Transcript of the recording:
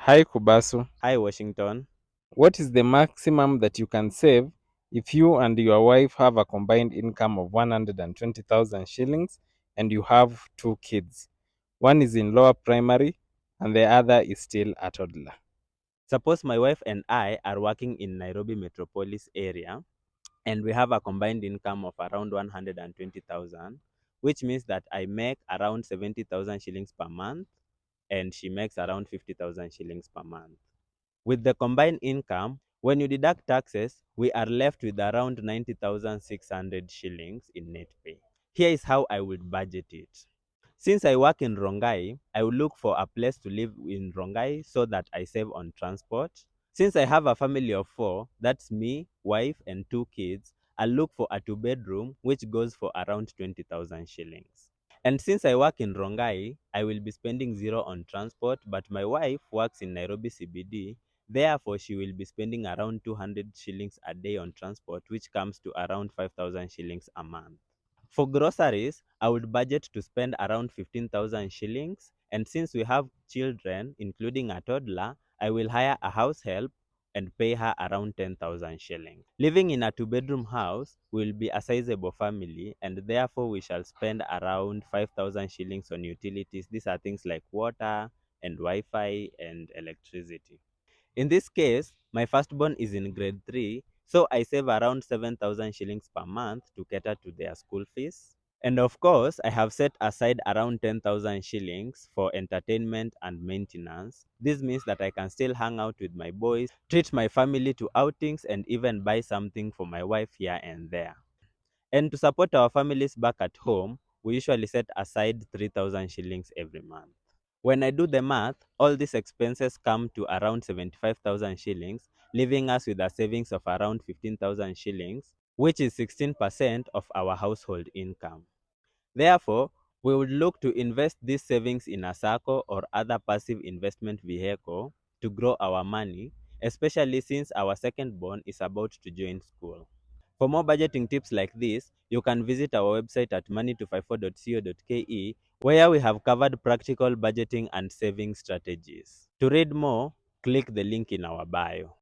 Hi Kubasu. Hi, Washington. What is the maximum that you can save if you and your wife have a combined income of 120,000 shillings and you have two kids? One is in lower primary and the other is still a toddler. Suppose my wife and I are working in Nairobi metropolis area and we have a combined income of around 120,000, which means that I make around 70,000 shillings per month and she makes around 50,000 shillings per month. With the combined income, when you deduct taxes, we are left with around 90,600 shillings in net pay. Here is how I would budget it. Since I work in Rongai, I will look for a place to live in Rongai so that I save on transport. Since I have a family of 4, that's me, wife, and 2 kids, I'll look for a 2-bedroom which goes for around 20,000 shillings. And since I work in Rongai, I will be spending zero on transport, but my wife works in Nairobi CBD. Therefore, she will be spending around 200 shillings a day on transport, which comes to around 5,000 shillings a month. For groceries, I would budget to spend around 15,000 shillings. And since we have children, including a toddler, I will hire a house help and pay her around 10,000 shillings. Living in a 2-bedroom house will be a sizable family, and therefore we shall spend around 5,000 shillings on utilities. These are things like water and Wi-Fi and electricity. In this case, my firstborn is in grade 3, so I save around 7,000 shillings per month to cater to their school fees. And of course, I have set aside around 10,000 shillings for entertainment and maintenance. This means that I can still hang out with my boys, treat my family to outings, and even buy something for my wife here and there. And to support our families back at home, we usually set aside 3,000 shillings every month. When I do the math, all these expenses come to around 75,000 shillings, leaving us with a savings of around 15,000 shillings, which is 16% of our household income. Therefore, we would look to invest these savings in a SACCO or other passive investment vehicle to grow our money, especially since our second born is about to join school. For more budgeting tips like this, you can visit our website at money254.co.ke, where we have covered practical budgeting and saving strategies. To read more, click the link in our bio.